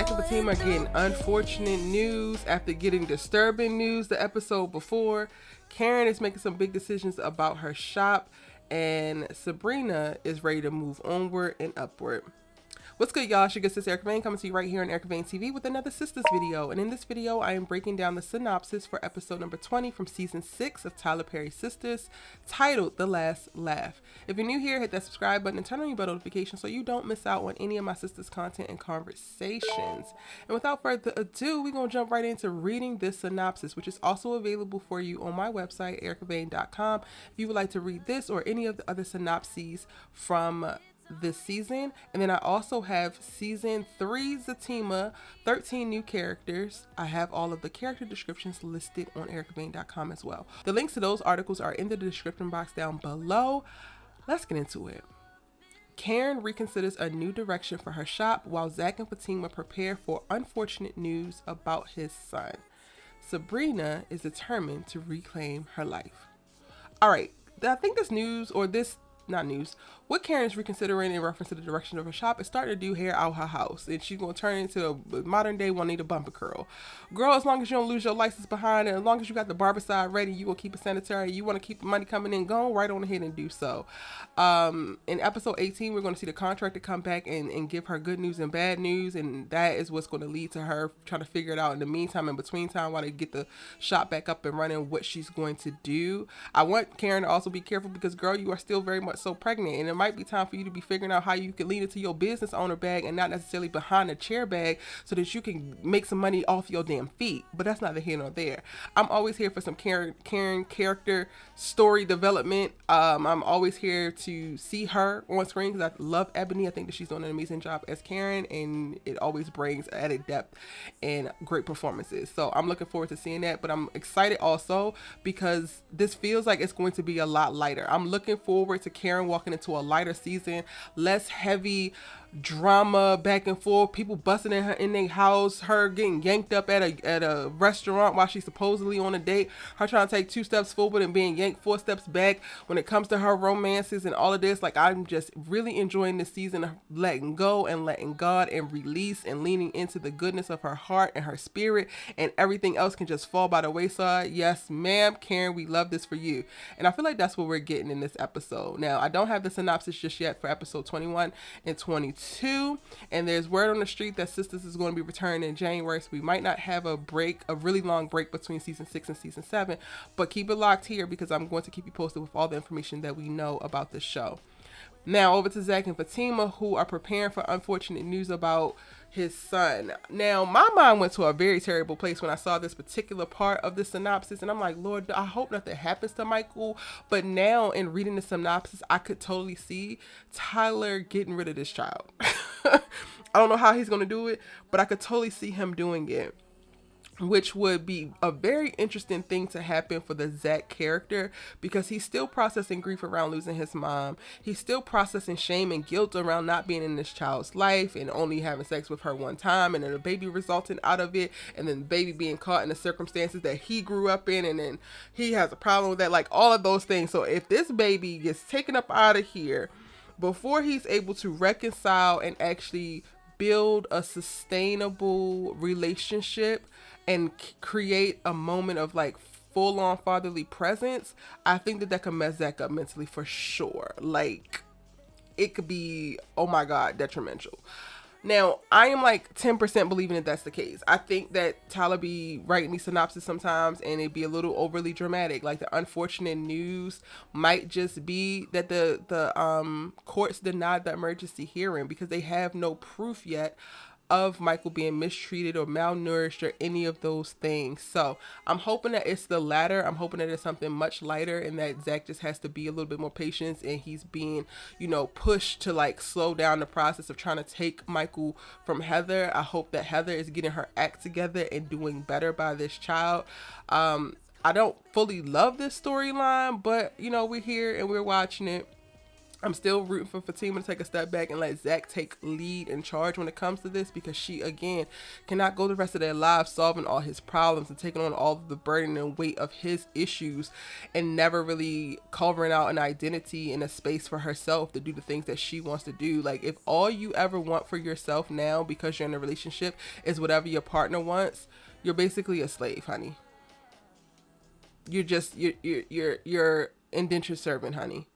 Zach and Fatima are getting unfortunate news after getting disturbing news the episode before. Karen is making some big decisions about her shop, and Sabrina is ready to move onward and upward. What's good, y'all? It's your good sister Erica Vane coming to you right here on Erica Vane TV with another Sistas video. And in this video, I am breaking down the synopsis for episode number 20 from season 6 of Tyler Perry's Sistas, titled The Last Laugh. If you're new here, hit that subscribe button and turn on your bell notification so you don't miss out on any of my Sistas content and conversations. And without further ado, we're going to jump right into reading this synopsis, which is also available for you on my website, ericavane.com. If you would like to read this or any of the other synopses from this season. And then I also have season 3 Fatima, 13 new characters. I have all of the character descriptions listed on ericavane.com as well. The links to those articles are in the description box down below. Let's get into it. Karen reconsiders a new direction for her shop while Zach and Fatima prepare for unfortunate news about his son. Sabrina is determined to reclaim her life. All right, I think this news, or this not news, what Karen is reconsidering in reference to the direction of her shop is starting to do hair out her house, and she's going to turn into a modern day Juanita Bumper Curl. Girl, as long as you don't lose your license behind it, as long as you got the barbicide ready, you will keep it sanitary, you want to keep the money coming in, go right on ahead and do so. In episode 18, we're going to see the contractor come back and give her good news and bad news, and that is what's going to lead to her trying to figure it out in the meantime, in between time, while they get the shop back up and running, what she's going to do. I want Karen to also be careful because, girl, you are still very much so pregnant, and it might be time for you to be figuring out how you can lean into your business owner bag and not necessarily behind a chair bag so that you can make some money off your damn feet. But that's neither here nor there. I'm always here for some Karen character story development. I'm always here to see her on screen because I love Ebony. I think that she's doing an amazing job as Karen, and it always brings added depth and great performances. So I'm looking forward to seeing that, but I'm excited also because this feels like it's going to be a lot lighter. I'm looking forward to Karen walking into a lighter season, less heavy drama back and forth, people busting in their house, her getting yanked up at a restaurant while she's supposedly on a date, her trying to take 2 steps forward and being yanked 4 steps back when it comes to her romances and all of this. Like, I'm just really enjoying this season of letting go and letting God and release and leaning into the goodness of her heart and her spirit, and everything else can just fall by the wayside. Yes, ma'am, Karen, we love this for you. And I feel like that's what we're getting in this episode. Now, I don't have the synopsis just yet for episode 21 and 22. And there's word on the street that Sistas is going to be returning in January, so we might not have a really long break between season 6 and season 7, but keep it locked here because I'm going to keep you posted with all the information that we know about this show. Now over to Zach and Fatima, who are preparing for unfortunate news about his son. Now, my mind went to a very terrible place when I saw this particular part of the synopsis, and I'm like, Lord, I hope nothing happens to Michael. But now in reading the synopsis, I could totally see Tyler getting rid of this child. I don't know how he's going to do it, but I could totally see him doing it, which would be a very interesting thing to happen for the Zach character because he's still processing grief around losing his mom. He's still processing shame and guilt around not being in this child's life and only having sex with her one time, and then a baby resulting out of it, and then the baby being caught in the circumstances that he grew up in, and then he has a problem with that, like all of those things. So if this baby gets taken up out of here before he's able to reconcile and actually build a sustainable relationship and create a moment of like full-on fatherly presence, I think that could mess Zach up mentally for sure. Like, it could be, oh my God, detrimental. Now, I am like 10% believing that that's the case. I think that Tyler be writing these synopsis sometimes and it'd be a little overly dramatic. Like, the unfortunate news might just be that the courts denied the emergency hearing because they have no proof yet of Michael being mistreated or malnourished or any of those things. So I'm hoping that it's the latter. I'm hoping that it's something much lighter and that Zach just has to be a little bit more patient, and he's being, pushed to like slow down the process of trying to take Michael from Heather. I hope that Heather is getting her act together and doing better by this child. I don't fully love this storyline, but we're here and we're watching it. I'm still rooting for Fatima to take a step back and let Zach take lead and charge when it comes to this, because she, again, cannot go the rest of their lives solving all his problems and taking on all of the burden and weight of his issues and never really covering out an identity and a space for herself to do the things that she wants to do. Like, if all you ever want for yourself now, because you're in a relationship, is whatever your partner wants, you're basically a slave, honey. You're indentured servant, honey.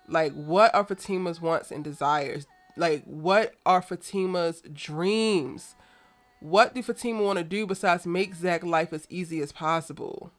Like, what are Fatima's wants and desires? Like, what are Fatima's dreams? What do Fatima want to do besides make Zach's life as easy as possible?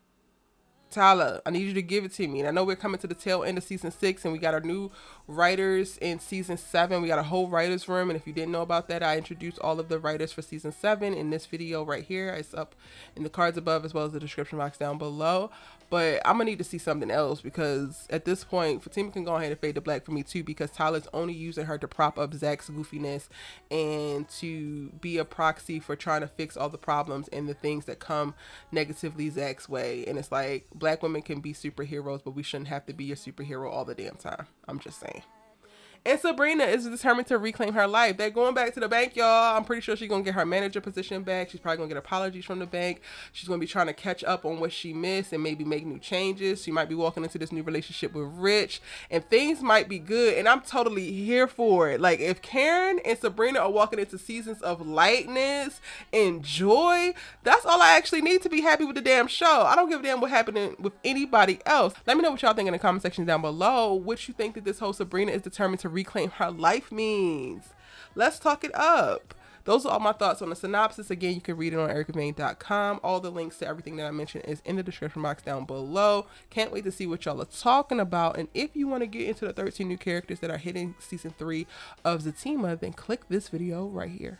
Tyler, I need you to give it to me. And I know we're coming to the tail end of season 6, and we got our new writers in season 7. We got a whole writers room, and if you didn't know about that, I introduced all of the writers for season 7 in this video right here. It's up in the cards above as well as the description box down below. But I'm gonna need to see something else, because at this point, Fatima can go ahead and fade to black for me too, because Tyler's only using her to prop up Zach's goofiness and to be a proxy for trying to fix all the problems and the things that come negatively Zach's way. And it's like, black women can be superheroes, but we shouldn't have to be a superhero all the damn time. I'm just saying. And Sabrina is determined to reclaim her life. They're going back to the bank, y'all. I'm pretty sure she's going to get her manager position back. She's probably going to get apologies from the bank. She's going to be trying to catch up on what she missed and maybe make new changes. She might be walking into this new relationship with Rich, and things might be good. And I'm totally here for it. Like, if Karen and Sabrina are walking into seasons of lightness and joy, that's all I actually need to be happy with the damn show. I don't give a damn what happening with anybody else. Let me know what y'all think in the comment section down below. What you think that this whole Sabrina is determined to reclaim her life means. Let's talk it up. Those are all my thoughts on the synopsis. Again, you can read it on ericavane.com. All the links to everything that I mentioned is in the description box down below. Can't wait to see what y'all are talking about. And if you want to get into the 13 new characters that are hitting season 3 of Fatima, then click this video right here.